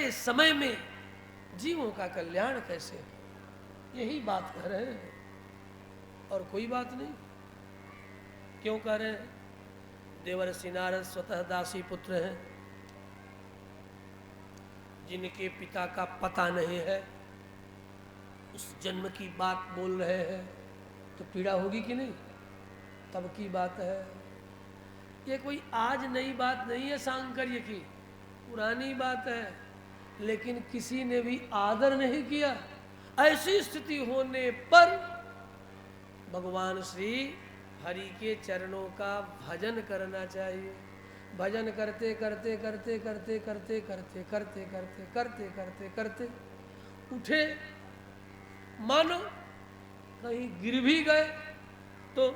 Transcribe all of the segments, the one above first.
ऐसे समय में जीवों का कल्याण कैसे हो, यही बात कह रहे हैं और कोई बात नहीं। क्यों कह रहे हैं? देवर्षि नारद स्वतः दासी पुत्र हैं, जिनके पिता का पता नहीं है, उस जन्म की बात बोल रहे हैं, तो पीड़ा होगी कि नहीं? तब की बात है। ये कोई आज नई बात नहीं है सांकर्य की, पुरानी बात है, लेकिन किसी ने भी आदर नहीं किया। ऐसी स्थिति होने पर भगवान श्री हरि के चरणों का भजन करना चाहिए। भजन करते करते करते करते करते करते करते करते करते करते करते उठे, मानो कहीं गिर भी गए तो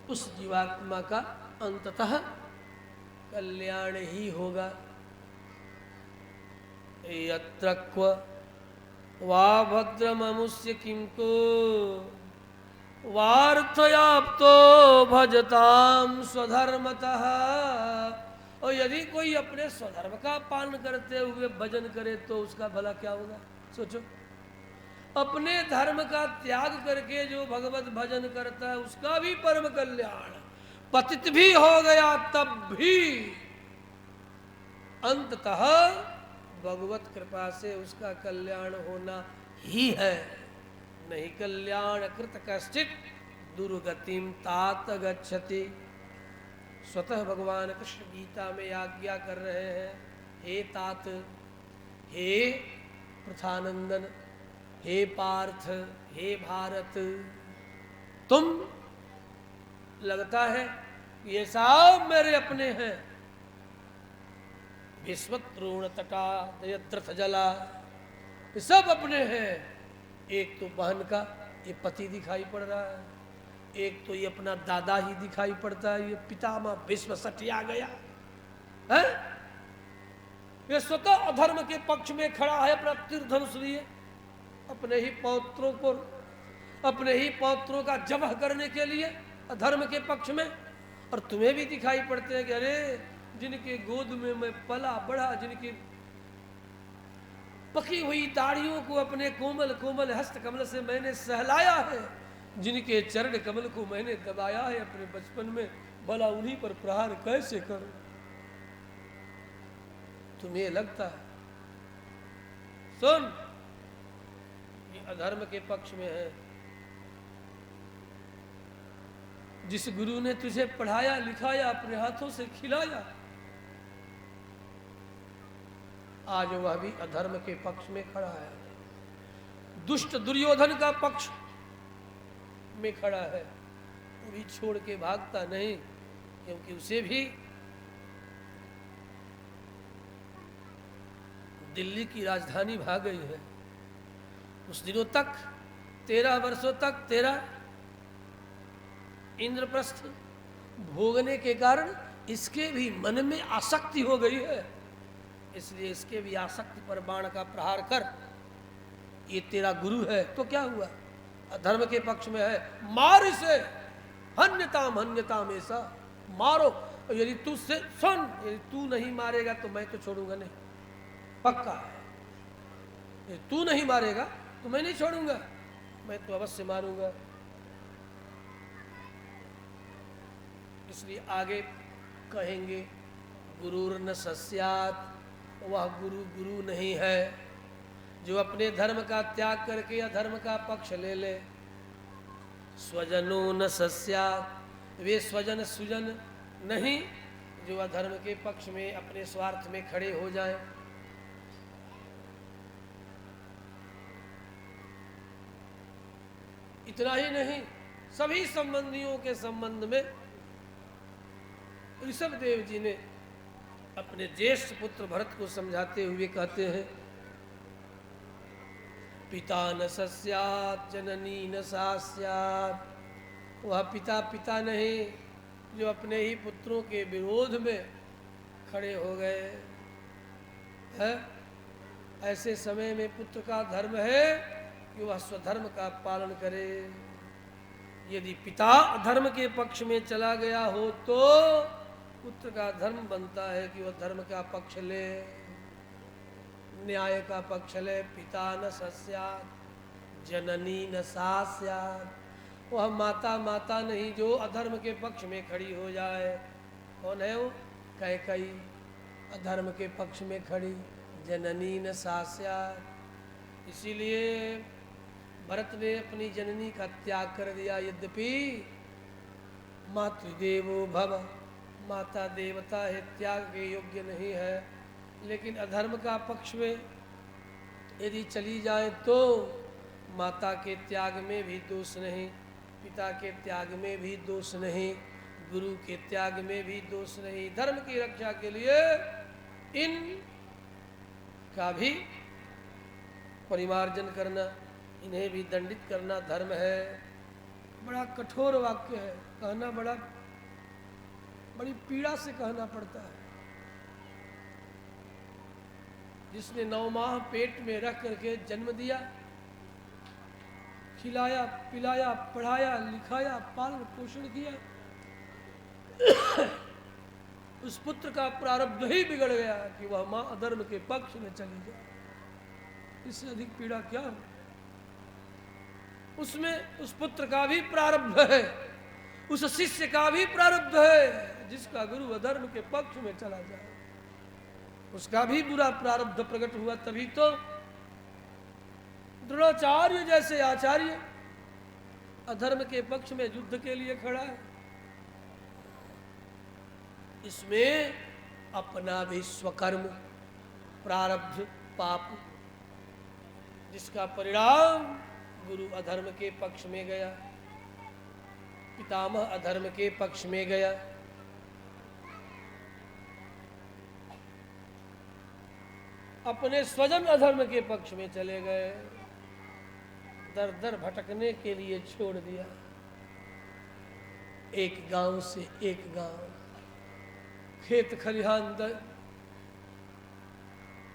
उस जीवात्मा का अंततः कल्याण ही होगा। यत्र क्व वा भद्रममुष्य किंको वार्थयाप्तो भजताम स्वधर्मतः। और यदि कोई अपने स्वधर्म का पालन करते हुए भजन करे तो उसका भला क्या होगा? सोचो, अपने धर्म का त्याग करके जो भगवत भजन करता है उसका भी परम कल्याण, पतित भी हो गया तब भी अंततः भगवत कृपा से उसका कल्याण होना ही है। नहीं कल्याण कृत कश्चित दुर्गतिम तात गच्छति। स्वतः भगवान कृष्ण गीता में आज्ञा कर रहे हैं, हे तात, हे प्रथानंदन, हे पार्थ, हे भारत, तुम लगता है ये सब मेरे अपने हैं। विश्वत्रोण तटा दयद्रथ जला, ये सब अपने हैं। एक तो बहन का ये पति दिखाई पड़ रहा है, एक तो ये अपना दादा ही दिखाई पड़ता है, ये पितामह भीष्म सटिया गया है। ये स्वतः अधर्म के पक्ष में खड़ा है, अपना तीर धनुष लिए अपने ही पौत्रों को, अपने ही पौत्रों का जबह करने के लिए अधर्म के पक्ष में। और तुम्हें भी दिखाई पड़ते हैं कि अरे जिनके गोद में मैं पला बढ़ा, जिनकी पकी हुई दाढ़ियों को अपने कोमल कोमल हस्त कमल से मैंने सहलाया है, जिनके चरण कमल को मैंने दबाया है अपने बचपन में, भला उन्हीं पर प्रहार कैसे करूं? तुम्हें लगता है? सुन, ये अधर्म के पक्ष में है। जिस गुरु ने तुझे पढ़ाया लिखाया, अपने हाथों से खिलाया, आज वह भी अधर्म के पक्ष में खड़ा है, दुष्ट दुर्योधन का पक्ष में खड़ा है। वो भी छोड़ के भागता नहीं, क्योंकि उसे भी दिल्ली की राजधानी भाग गई है। उस दिनों तक 13 वर्षों तक तेरा इंद्रप्रस्थ भोगने के कारण इसके भी मन में आसक्ति हो गई है, इसलिए इसके भी आसक्ति पर बाण का प्रहार कर। ये तेरा गुरु है तो क्या हुआ? अधर्म के पक्ष में है, मार इसे, हन्यताम ऐसा मारो। और यदि तू से सुन, यदि तू नहीं मारेगा तो मैं तो छोड़ूंगा नहीं, पक्का है। यदि तू नहीं मारेगा तो मैं नहीं छोड़ूंगा, मैं तो अवश्य मारूंगा। इसलिए आगे कहेंगे, गुरुर्न सस्यात्, वह गुरु गुरु नहीं है जो अपने धर्म का त्याग करके अधर्म का पक्ष ले ले। स्वजनो न सस्यात्, वे स्वजन सुजन नहीं जो अधर्म के पक्ष में अपने स्वार्थ में खड़े हो जाएं। इतना ही नहीं, सभी संबंधियों के संबंध में ऋषभदेव जी ने अपने ज्येष्ठ पुत्र भरत को समझाते हुए कहते हैं, पिता न सस्यात् जननी न सास्यात्। वह पिता पिता नहीं जो अपने ही पुत्रों के विरोध में खड़े हो गए हैं। ऐसे समय में पुत्र का धर्म है कि वह स्वधर्म का पालन करे। यदि पिता अधर्म के पक्ष में चला गया हो तो पुत्र का धर्म बनता है कि वह धर्म का पक्ष ले, न्याय का पक्ष ले। पिता न सस्यात् जननी न सा स्यात्। वह माता माता नहीं जो अधर्म के पक्ष में खड़ी हो जाए। कौन है वो? कैकेयी अधर्म के पक्ष में खड़ी, जननी न सा स्यात्। इसीलिए भरत ने अपनी जननी का त्याग कर दिया। यद्यपि मातृदेवो भव, माता देवता है, त्याग के योग्य नहीं है, लेकिन अधर्म का पक्ष में यदि चली जाए तो माता के त्याग में भी दोष नहीं, पिता के त्याग में भी दोष नहीं, गुरु के त्याग में भी दोष नहीं। धर्म की रक्षा के लिए इन का भी परिमार्जन करना, इन्हें भी दंडित करना धर्म है। बड़ा कठोर वाक्य है, कहना बड़ी पीड़ा से कहना पड़ता है। जिसने 9 माह पेट में रख करके जन्म दिया, खिलाया पिलाया पढ़ाया लिखाया पालन पोषण किया, उस पुत्र का प्रारब्ध ही बिगड़ गया कि वह मां अधर्म के पक्ष में चली जाए। इससे अधिक पीड़ा क्या हो? उसमें उस पुत्र का भी प्रारब्ध है, उस शिष्य का भी प्रारब्ध है जिसका गुरु अधर्म के पक्ष में चला जाए, उसका भी बुरा प्रारब्ध प्रकट हुआ। तभी तो द्रोणाचार्य जैसे आचार्य अधर्म के पक्ष में युद्ध के लिए खड़ा है। इसमें अपना भी स्वकर्म प्रारब्ध पाप, जिसका परिणाम गुरु अधर्म के पक्ष में गया, पितामह अधर्म के पक्ष में गया। अपने स्वजन अधर्म के पक्ष में चले गए, दर दर भटकने के लिए छोड़ दिया। एक गांव से एक गांव, खेत खलिहान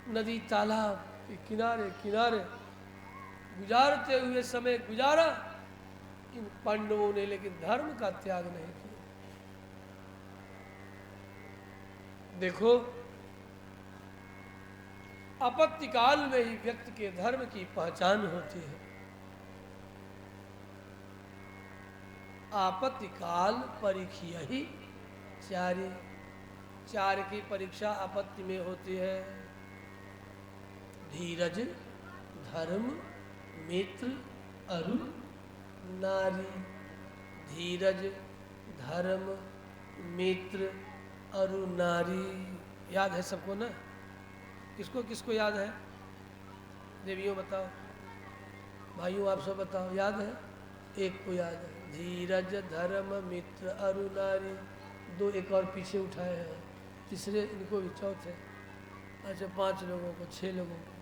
नदी तालाब के किनारे किनारे गुजारते हुए समय गुजारा इन पांडवों ने, लेकिन धर्म का त्याग नहीं किया। देखो, आपत्ति काल में ही व्यक्ति के धर्म की पहचान होती है। आपत्ति काल परीक्षा ही चार्य, चार्य की परीक्षा आपत्ति में होती है। धीरज धर्म मित्र अरु नारी, धीरज धर्म मित्र अरु नारी। याद है सबको ना? किसको किसको याद है? देवियों बताओ, भाइयों आप सब बताओ, याद है? एक को याद है, धीरज धर्म मित्र अरु नारी। 2 एक और पीछे उठाए हैं, तीसरे इनको भी, चौथे, अच्छा 5 लोगों को, 6 लोगों को।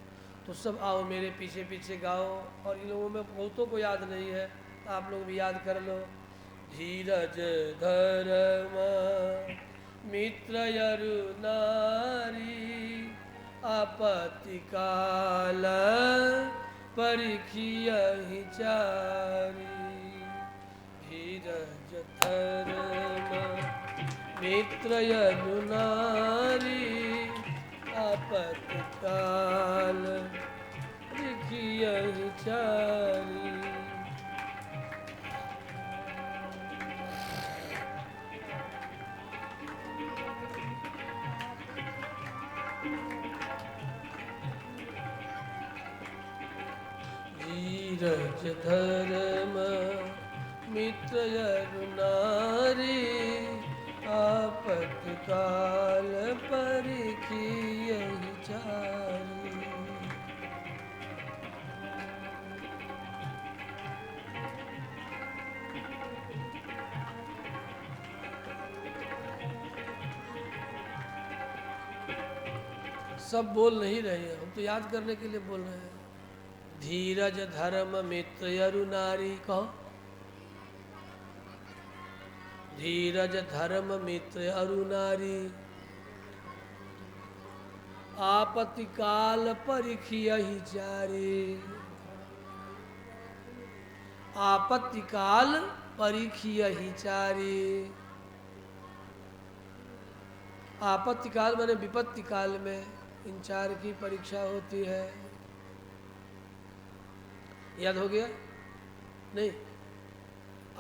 तो सब आओ मेरे पीछे पीछे गाओ। और इन लोगों में बहुतों को याद नहीं है, आप लोग भी याद कर लो। धीरज धर्म मित्र अरु नारी, आपत्ति काल परीक्षियहि चारी। धीरज धर्म मित्र अरु नारी, आपत्ति काल परीक्षियहि चारी। धीरज धर्म मित्र अरु नारी, आपत्ति काल परीक्षियहि चारी। सब बोल नहीं रहे हैं, हम तो याद करने के लिए बोल रहे हैं। धीरज धर्म मित्र अरु नारी, कहो। धीरज धर्म मित्र अरु नारी, आपत्ति काल परीक्षियहि चारी। आपत्ति काल परीक्षियहि चारी। आपत्ति काल माने विपत्ति काल में इन चार की परीक्षा होती है। याद हो गया? नहीं,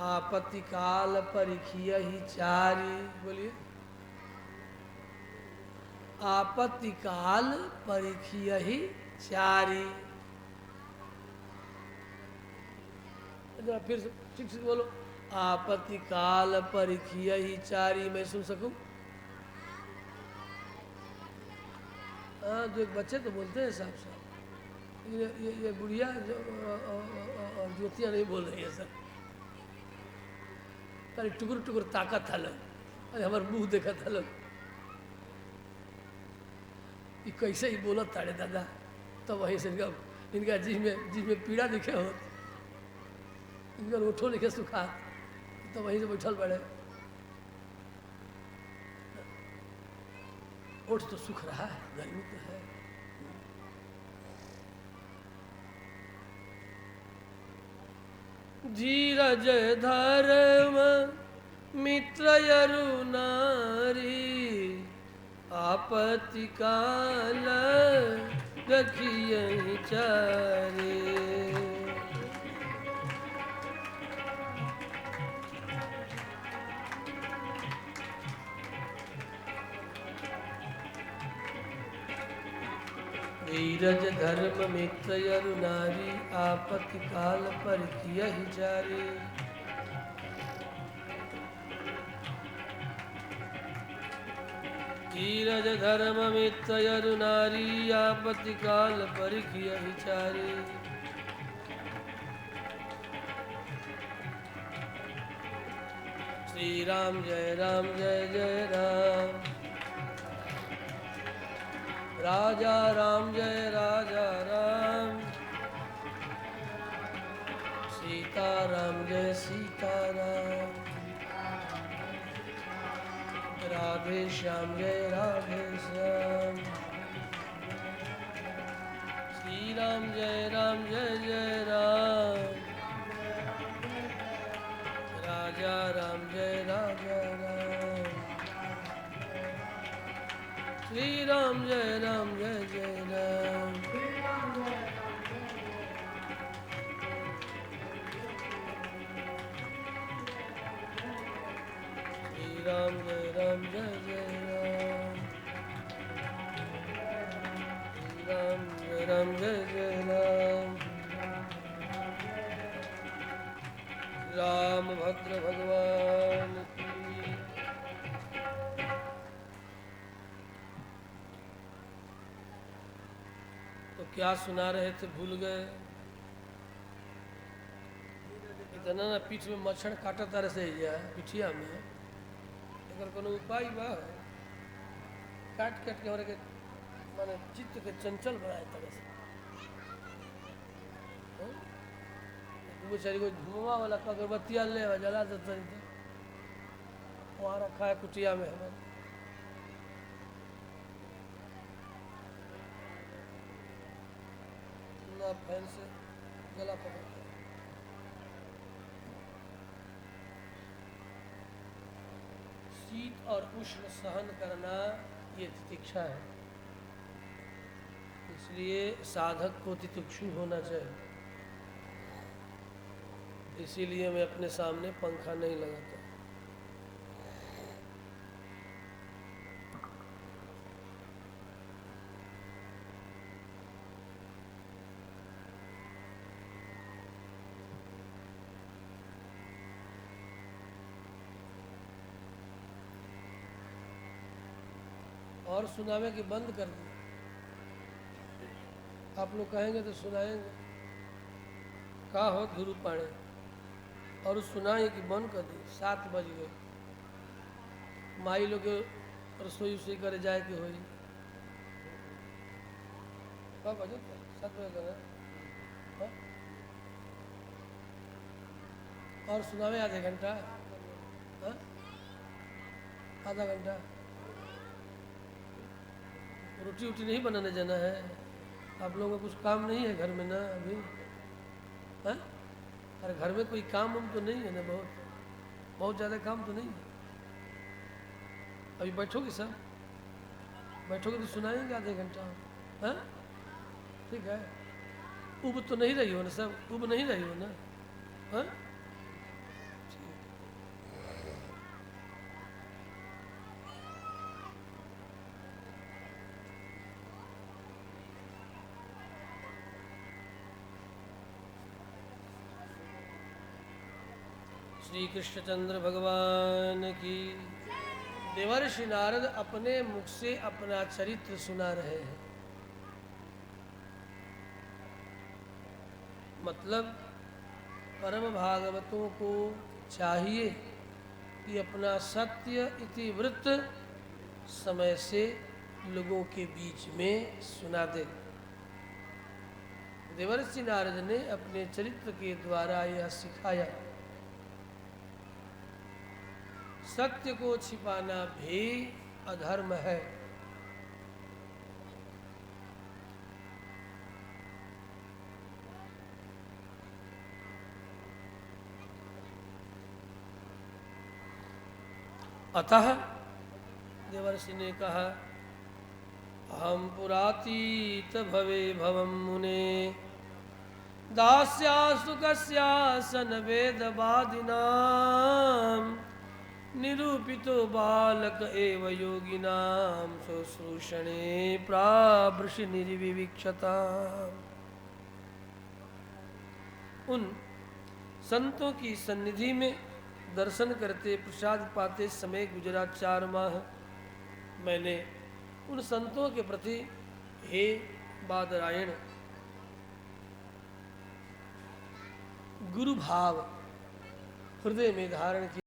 आपत्ति काल परीक्षिय ही चारी, बोलिए। आपत्ति काल परीक्षिय ही चारी। फिर ठीक से बोलो, आपत्ति काल परीक्षिय ही चारी। मैं सुन सकूं? हाँ, जो एक बच्चे तो बोलते हैं साहब साहब, ये बुढ़िया जो और ज्योतियाँ नहीं बोल रही है सर। अरे टुकुर टुकुर ताकत था लोग, अरे हमारे मुंह देखा था लोग, ये कैसे ही बोला ताड़े दादा। तो वहीं से इनका जी में पीड़ा दिखे हो, इनका ओठो लिखे सुखा, तो वहीं से बैठल पड़े। ओठ तो सुख रहा है, गर्मी तो है। धीरज धर्म मित्र यरु नारी, आपत्ति काल रखियहि चारी। धीरज धर्म मित्र यरु नारी, आपत्ति काल परिकियहि चारी। धीरज धर्म मित्र यरु नारी, आपत्ति काल परिकियहि चारी। श्री राम जय जय राम, राजा राम जय राजा राम, सीता राम जय सीता राम, राधे श्याम जय राधे श्याम। श्री राम जय जय राम, राजा राम जय राजा राम, श्री राम जय जय राम। श्री राम जय जय राम, श्री राम जय जय राम। राम भद्र भगवान की। तो क्या सुना रहे थे, भूल गए? इतना ना पीठ में मच्छर काटा तारे से पिठिया में, अगर कोनो उपाय बा काट काट के हमारे के माने चित्त के चंचल बनाए तरह से। बेचारी को धुआं वाला अगरबत्तियाँ ले जला देता वहाँ रखा है कुटिया में हमारे। ना फैन से गला पकड़ के। शीत और उष्ण सहन करना ये तितिक्षा है, इसलिए साधक को तितिक्षु होना चाहिए। इसीलिए मैं अपने सामने पंखा नहीं लगाता। और सुनावे कि बंद कर दी। आप लोग कहेंगे तो सुनाएंगे, का हो गुरु पाड़े, और सुनाए कि बंद कर दी। 7 बज गए, माई लोग रसोई उसी करे जाए के होई। कब बजे? 7 बजे करे। और सुनावे आधे घंटा, आधा घंटा। रोटी वोटी नहीं बनाने जाना है? आप लोगों का कुछ काम नहीं है घर में ना अभी? है? अरे घर में कोई काम तो नहीं है ना? बहुत ज़्यादा काम तो नहीं है। अभी बैठोगे सब? बैठोगे तो सुनाएंगे आधे घंटा। हाँ ठीक है। उब तो नहीं रही हो ना, सब उब नहीं रही हो ना? हाँ श्री कृष्णचंद्र भगवान की। देवर्षि नारद अपने मुख से अपना चरित्र सुना रहे हैं। मतलब परम भागवतों को चाहिए कि अपना सत्य इति वृत्त समय से लोगों के बीच में सुना दे। देवर्षि नारद ने अपने चरित्र के द्वारा यह सिखाया, सत्य को छिपाना भी अधर्म है। अतः देवर्षि ने कहा, अहम पुरातीत भवे भवम मुने दास्यास्तु कस्यासन वेदवादिनां निरूपितो बालक एव योगिनां शुश्रूषणे प्रावृषि निर्विवीक्षता। उन संतों की सन्निधि में दर्शन करते प्रसाद पाते समय गुजरा 4 माह। मैंने उन संतों के प्रति हे बादरायण गुरु भाव हृदय में धारण किया।